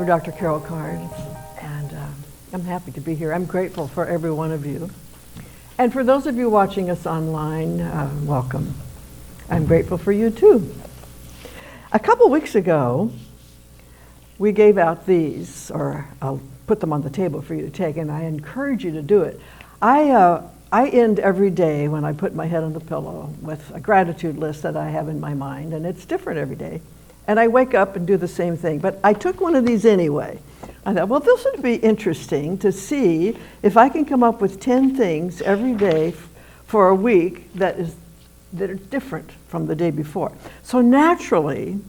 Reverend Dr. Carol Carnes, and I'm happy to be here. I'm grateful for every one of you. And for those of you watching us online, welcome. I'm grateful for you too. A couple weeks ago, we gave out these, or I'll put them on the table for you to take, and I encourage you to do it. I end every day when I put my head on the pillow with a gratitude list that I have in my mind, and it's different every day. And I wake up and do the same thing. But I took one of these anyway. I thought, well, this would be interesting to see if I can come up with 10 things every day for a week that are different from the day before. So naturally,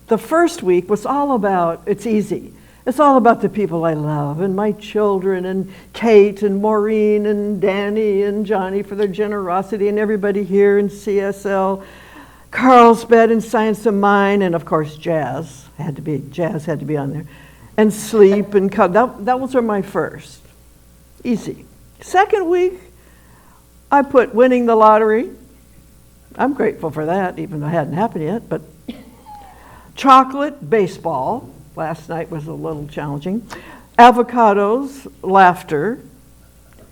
the first week was all about, it's easy. It's all about the people I love and my children and Kate and Maureen and Danny and Johnny for their generosity and everybody here in CSL Carlsbad and Science of Mind, and of course jazz had to be on there, and sleep and that was my first. Easy. Second week, I put winning the lottery. I'm grateful for that, even though it hadn't happened yet. But chocolate, baseball. Last night was a little challenging. Avocados, laughter,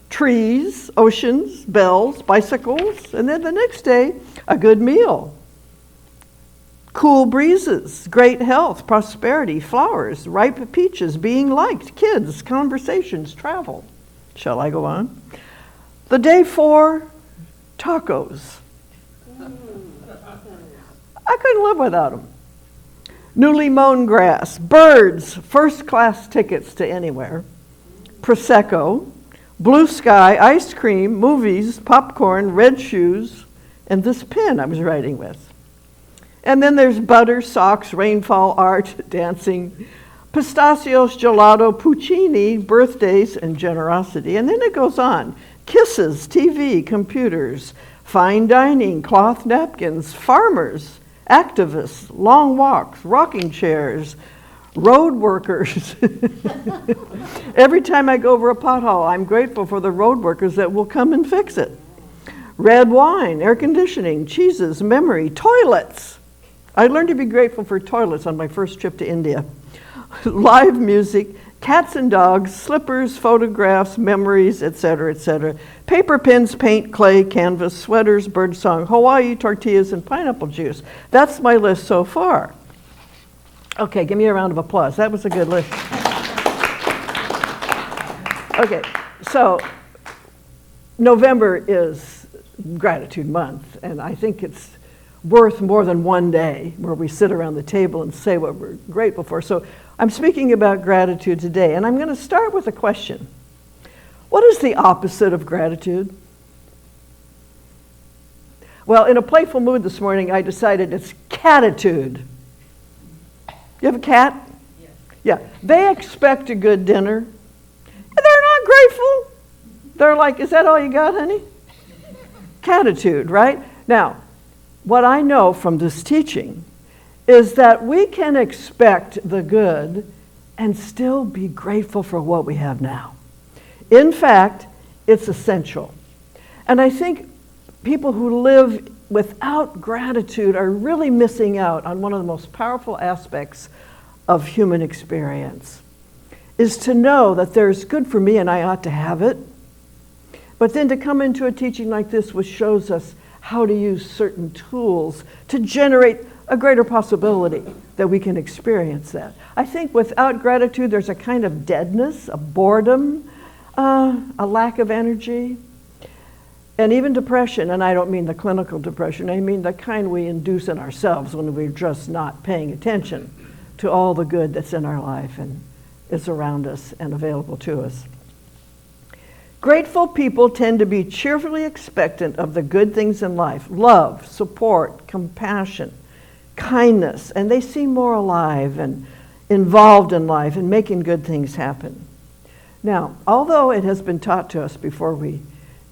trees, oceans, bells, bicycles, and then the next day, a good meal. Cool breezes, great health, prosperity, flowers, ripe peaches, being liked, kids, conversations, travel. Shall I go on? The day 4, tacos. I couldn't live without them. Newly mown grass, birds, first-class tickets to anywhere, Prosecco, blue sky, ice cream, movies, popcorn, red shoes, and this pen I was writing with. And then there's butter, socks, rainfall, art, dancing, pistachios, gelato, Puccini, birthdays, and generosity. And then it goes on. Kisses, TV, computers, fine dining, cloth napkins, farmers, activists, long walks, rocking chairs, road workers. Every time I go over a pothole, I'm grateful for the road workers that will come and fix it. Red wine, air conditioning, cheeses, memory, toilets. I learned to be grateful for toilets on my first trip to India. Live music, cats and dogs, slippers, photographs, memories, etc., etc. Paper, pens, paint, clay, canvas, sweaters, birdsong, Hawaii, tortillas, and pineapple juice. That's my list so far. Okay, give me a round of applause. That was a good list. Okay, so November is Gratitude Month, and I think it's worth more than one day where we sit around the table and say what we're grateful for. So I'm speaking about gratitude today, and I'm going to start with a question. What is the opposite of gratitude? Well, in a playful mood this morning, I decided it's catitude. You have a cat? Yes. Yeah. They expect a good dinner, and they're not grateful. They're like, is that all you got, honey? Catitude, right? Now, what I know from this teaching is that we can expect the good and still be grateful for what we have now. In fact, it's essential. And I think people who live without gratitude are really missing out on one of the most powerful aspects of human experience, is to know that there's good for me and I ought to have it, but then to come into a teaching like this which shows us how to use certain tools to generate a greater possibility that we can experience that. I think without gratitude, there's a kind of deadness, a boredom, a lack of energy, and even depression. And I don't mean the clinical depression, I mean the kind we induce in ourselves when we're just not paying attention to all the good that's in our life and is around us and available to us. Grateful people tend to be cheerfully expectant of the good things in life, love, support, compassion, kindness, and they seem more alive and involved in life and making good things happen. Now, although it has been taught to us before we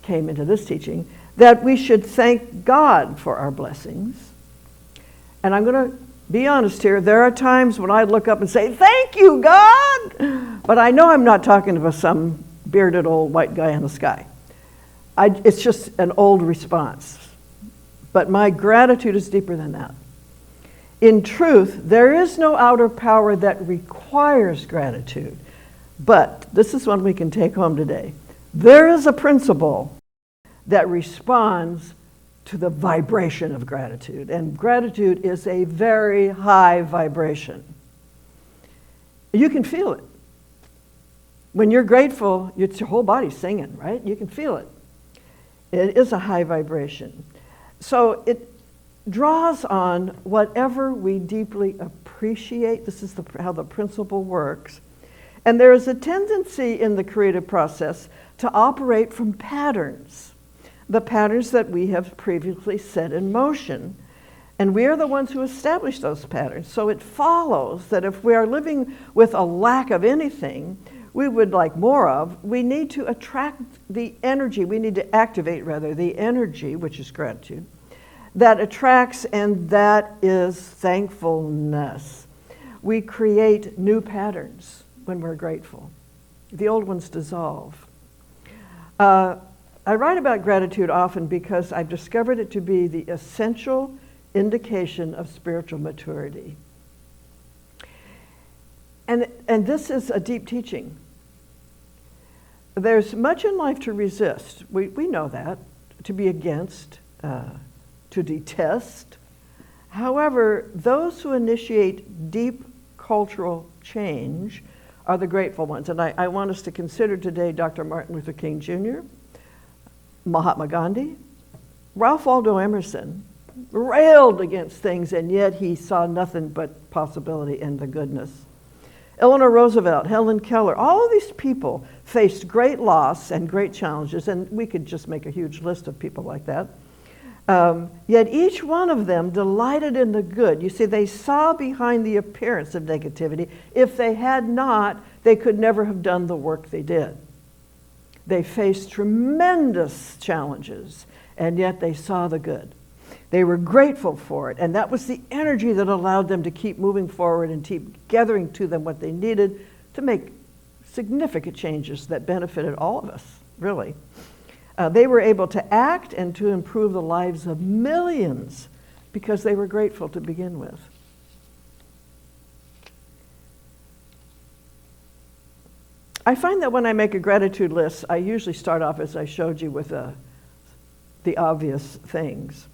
came into this teaching that we should thank God for our blessings, and I'm going to be honest here, there are times when I look up and say, thank you, God, but I know I'm not talking about some bearded old white guy in the sky. It's just an old response. But my gratitude is deeper than that. In truth, there is no outer power that requires gratitude. But this is one we can take home today. There is a principle that responds to the vibration of gratitude. And gratitude is a very high vibration. You can feel it. When you're grateful, your whole body's singing, right? You can feel it. It is a high vibration. So it draws on whatever we deeply appreciate. This is how the principle works. And there is a tendency in the creative process to operate from patterns, the patterns that we have previously set in motion. And we are the ones who establish those patterns. So it follows that if we are living with a lack of anything we would like more of, we need to attract the energy, we need to activate rather the energy, which is gratitude, that attracts, and that is thankfulness. We create new patterns when we're grateful. The old ones dissolve. I write about gratitude often because I've discovered it to be the essential indication of spiritual maturity. And this is a deep teaching. There's much in life to resist. We know that, to be against, to detest. However, those who initiate deep cultural change are the grateful ones. And I want us to consider today Dr. Martin Luther King Jr., Mahatma Gandhi, Ralph Waldo Emerson railed against things, and yet he saw nothing but possibility and the goodness. Eleanor Roosevelt, Helen Keller, all of these people faced great loss and great challenges, and we could just make a huge list of people like that. Yet each one of them delighted in the good. You see, they saw behind the appearance of negativity. If they had not, they could never have done the work they did. They faced tremendous challenges, and yet they saw the good. They were grateful for it, and that was the energy that allowed them to keep moving forward and keep gathering to them what they needed to make significant changes that benefited all of us, really. They were able to act and to improve the lives of millions because they were grateful to begin with. I find that when I make a gratitude list, I usually start off, as I showed you, with the obvious things.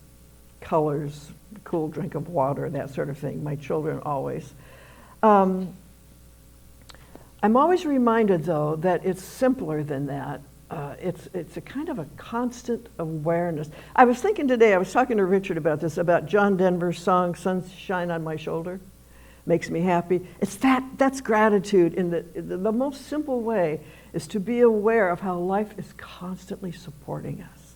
Colors, cool drink of water, that sort of thing. My children always. I'm always reminded, though, that it's simpler than that. It's a kind of a constant awareness. I was thinking today, I was talking to Richard about this, about John Denver's song, Sunshine on My Shoulder. Makes me happy. That's gratitude in the most simple way, is to be aware of how life is constantly supporting us.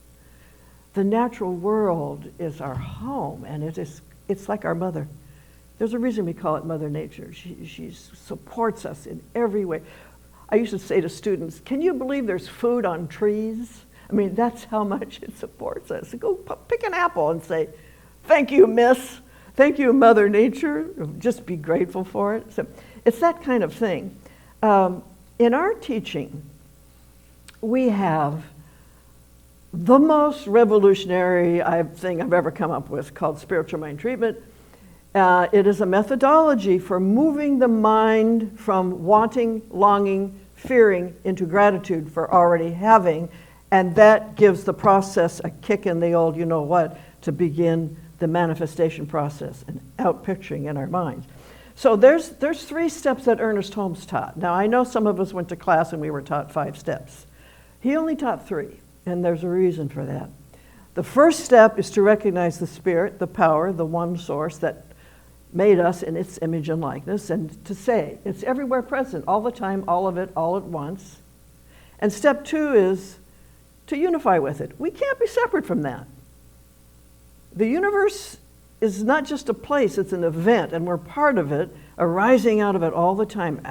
The natural world is our home, and it's like our mother. There's a reason we call it Mother Nature. She supports us in every way. I used to say to students, can you believe there's food on trees? I mean, that's how much it supports us. Go pick an apple and say, thank you, miss. Thank you, Mother Nature. Just be grateful for it. So it's that kind of thing. In our teaching, we have the most revolutionary thing I've ever come up with, called spiritual mind treatment. It is a methodology for moving the mind from wanting, longing, fearing into gratitude for already having, and that gives the process a kick in the old you-know-what to begin the manifestation process and out-picturing in our minds. So there's 3 steps that ErnestHolmes taught. Now, I know some of us went to class and we were taught 5 steps. He only taught 3, and there's a reason for that. The first step is to recognize the spirit, the power, the one source that made us in its image and likeness, and to say it's everywhere present, all the time, all of it, all at once. And step 2 is to unify with it. We can't be separate from that. The universe is not just a place, it's an event, and we're part of it, arising out of it all the time,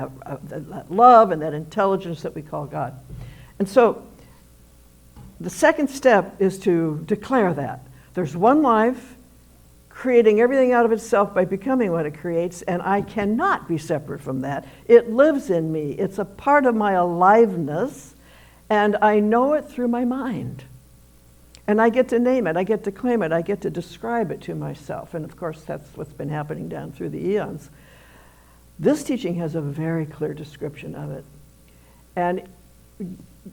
that love and that intelligence that we call God. And so the second step is to declare that. There's one life, creating everything out of itself by becoming what it creates, and I cannot be separate from that. It lives in me. It's a part of my aliveness, and I know it through my mind. And I get to name it, I get to claim it, I get to describe it to myself. And of course, that's what's been happening down through the eons. This teaching has a very clear description of it. And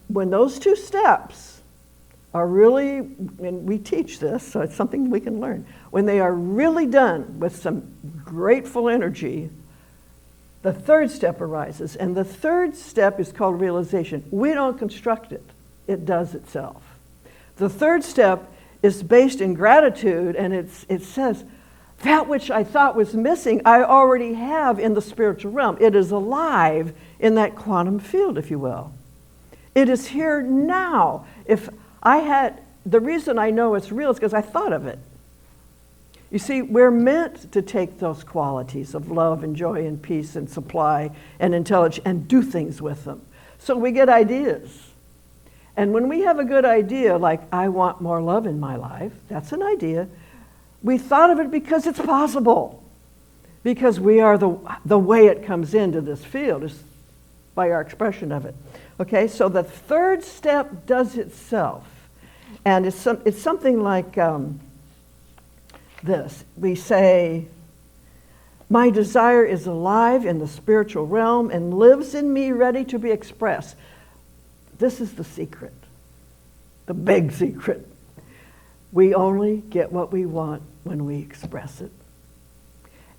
when those two steps are really, and we teach this, so it's something we can learn, when they are really done with some grateful energy, the third step arises. And the third step is called realization. We don't construct it, it does itself. The third step is based in gratitude, and it says, that which I thought was missing, I already have in the spiritual realm. It is alive in that quantum field, if you will. It is here now. If I had, the reason I know it's real is because I thought of it. You see, we're meant to take those qualities of love and joy and peace and supply and intelligence and do things with them. So we get ideas. And when we have a good idea, like, I want more love in my life, that's an idea. We thought of it because it's possible. Because we are the way it comes into this field is by our expression of it. Okay, so the third step does itself. And it's something like this. We say, my desire is alive in the spiritual realm and lives in me ready to be expressed. This is the secret, the big secret. We only get what we want when we express it.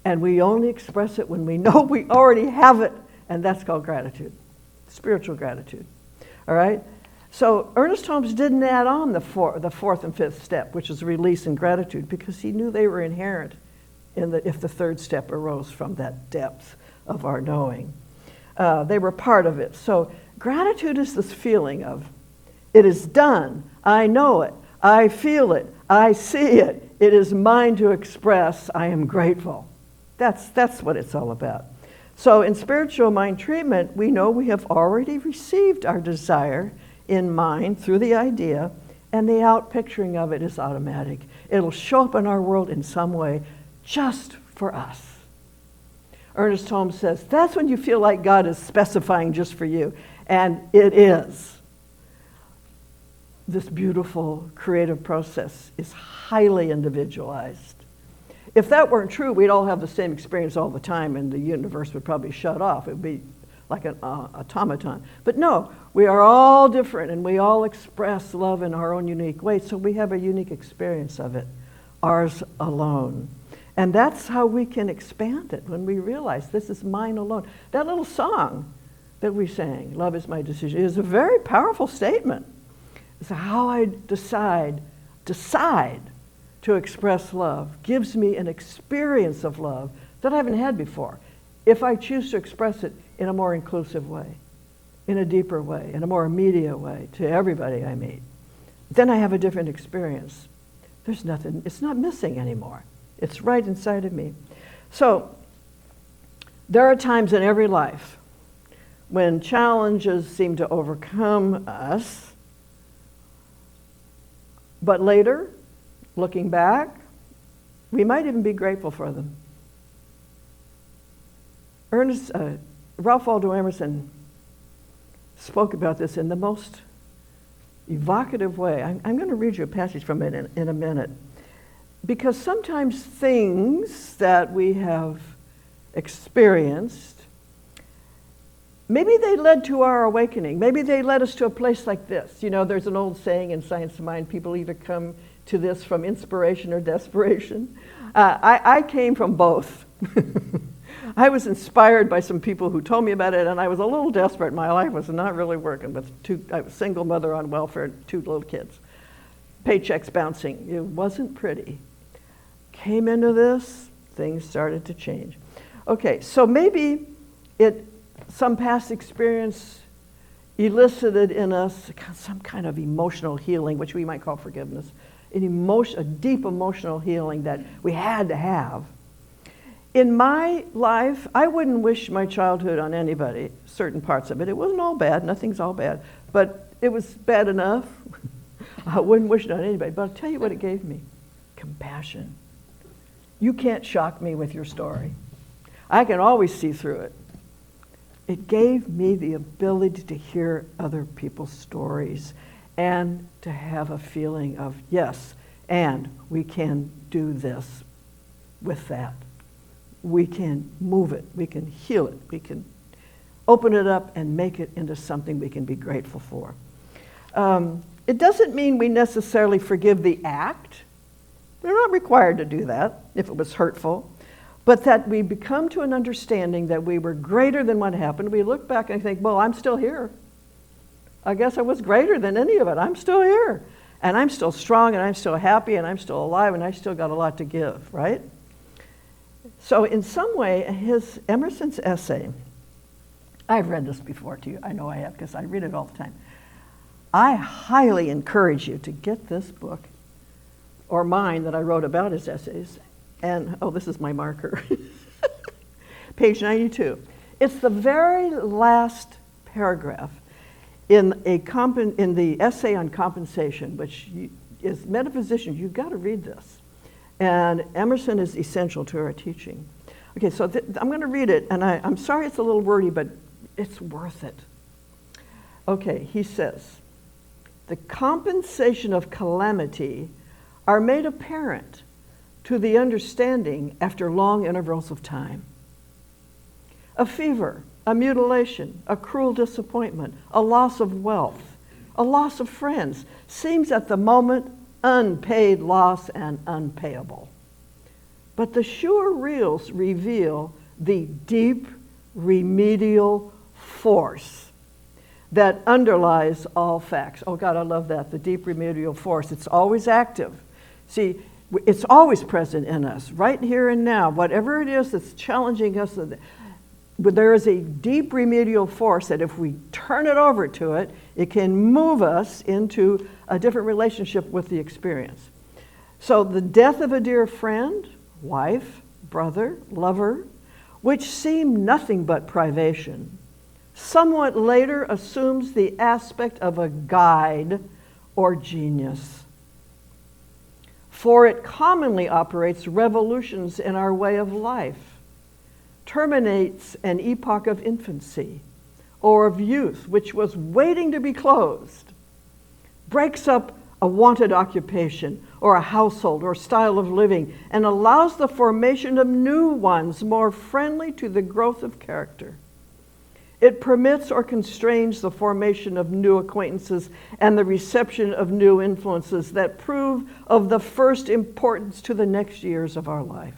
And we only express it when we know we already have it, and that's called gratitude, spiritual gratitude. All right? So ErnestHolmes didn't add on the fourth and fifth step, which is release and gratitude, because he knew they were inherent if the third step arose from that depth of our knowing. They were part of it. So gratitude is this feeling of, it is done, I know it, I feel it, I see it, it is mine to express, I am grateful. That's what it's all about. So in spiritual mind treatment, we know we have already received our desire in mind through the idea, and the out-picturing of it is automatic. It'll show up in our world in some way just for us. ErnestHolmes says, that's when you feel like God is specifying just for you. And it is. This beautiful creative process is highly individualized. If that weren't true, we'd all have the same experience all the time and the universe would probably shut off. It would be like an automaton. But no, we are all different and we all express love in our own unique way, so we have a unique experience of it, ours alone. And that's how we can expand it when we realize this is mine alone. That little song that we sang, Love is My Decision, is a very powerful statement. It's how I decide to express love gives me an experience of love that I haven't had before. If I choose to express it in a more inclusive way, in a deeper way, in a more immediate way to everybody I meet, then I have a different experience. There's nothing, it's not missing anymore. It's right inside of me. So there are times in every life when challenges seem to overcome us, but later, looking back, we might even be grateful for them. Ralph Waldo Emerson spoke about this in the most evocative way. I'm going to read you a passage from it in a minute. Because sometimes things that we have experienced, maybe they led to our awakening. Maybe they led us to a place like this. You know, there's an old saying in Science of Mind, people either come to this from inspiration or desperation. I came from both. I was inspired by some people who told me about it, and I was a little desperate. My life was not really working. I was a single mother on welfare, 2 little kids. Paychecks bouncing. It wasn't pretty. Came into this, things started to change. Okay, so maybe some past experience elicited in us some kind of emotional healing, which we might call forgiveness, a deep emotional healing that we had to have. In my life, I wouldn't wish my childhood on anybody, certain parts of it. It wasn't all bad, nothing's all bad, but it was bad enough. I wouldn't wish it on anybody, but I'll tell you what it gave me. Compassion. You can't shock me with your story. I can always see through it. It gave me the ability to hear other people's stories and to have a feeling of, yes, and we can do this with that. We can move it, we can heal it, we can open it up and make it into something we can be grateful for. It doesn't mean we necessarily forgive the act. We're not required to do that if it was hurtful, but that we become to an understanding that we were greater than what happened. We look back and think, well, I'm still here. I guess I was greater than any of it. I'm still here. And I'm still strong, and I'm still happy, and I'm still alive, and I still got a lot to give, right? So in some way, Emerson's essay, I've read this before too. I know I have because I read it all the time. I highly encourage you to get this book, or mine that I wrote about his essays. And, oh, this is my marker. Page 92. It's the very last paragraph in the essay on compensation, which is metaphysicians. You've got to read this. And Emerson is essential to our teaching. Okay, so I'm going to read it, and I'm sorry it's a little wordy, but it's worth it. Okay, he says, the compensation of calamity are made apparent to the understanding after long intervals of time. A fever, a mutilation, a cruel disappointment, a loss of wealth, a loss of friends, seems at the moment unpaid loss and unpayable. But the sure reals reveal the deep remedial force that underlies all facts. Oh God, I love that, the deep remedial force. It's always active. See, it's always present in us, right here and now. Whatever it is that's challenging us, but there is a deep remedial force that if we turn it over to it, it can move us into a different relationship with the experience. So the death of a dear friend, wife, brother, lover, which seemed nothing but privation, somewhat later assumes the aspect of a guide or genius. For it commonly operates revolutions in our way of life, terminates an epoch of infancy or of youth which was waiting to be closed, breaks up a wanted occupation or a household or style of living, and allows the formation of new ones more friendly to the growth of character. It permits or constrains the formation of new acquaintances and the reception of new influences that prove of the first importance to the next years of our life.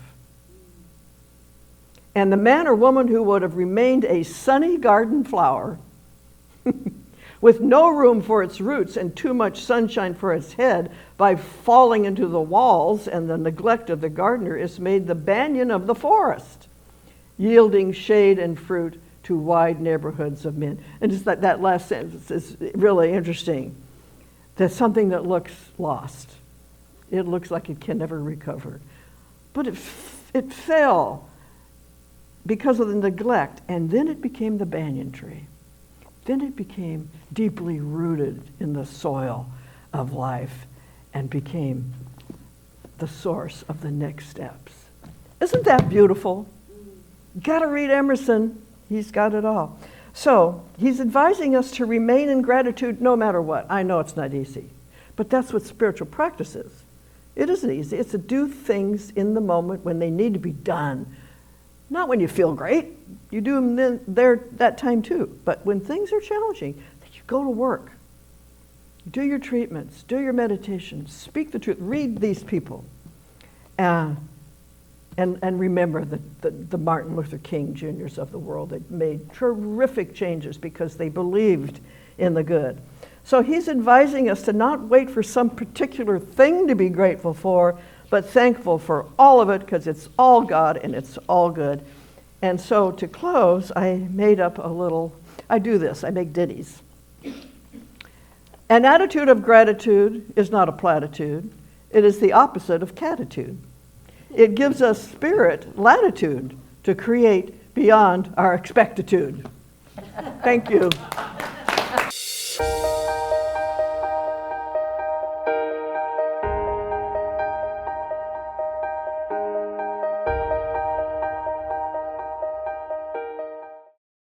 And the man or woman who would have remained a sunny garden flower with no room for its roots and too much sunshine for its head, by falling into the walls and the neglect of the gardener, is made the banyan of the forest, yielding shade and fruit to wide neighborhoods of men. And just that last sentence is really interesting. That's something that looks lost. It looks like it can never recover. But it fell because of the neglect, and then it became the banyan tree. Then it became deeply rooted in the soil of life and became the source of the next steps. Isn't that beautiful? You gotta read Emerson. He's got it all. So he's advising us to remain in gratitude no matter what. I know it's not easy, but that's what spiritual practice is. It isn't easy. It's to do things in the moment when they need to be done. Not when you feel great. You do them then there that time too. But when things are challenging, you go to work. Do your treatments. Do your meditations. Speak the truth. Read these people. And remember the Martin Luther King Jr.'s of the world. They made terrific changes because they believed in the good. So he's advising us to not wait for some particular thing to be grateful for, but thankful for all of it, because it's all God and it's all good. And so to close, I made up I do this, I make ditties. An attitude of gratitude is not a platitude. It is the opposite of catitude. It gives us spirit latitude to create beyond our expectitude. Thank you.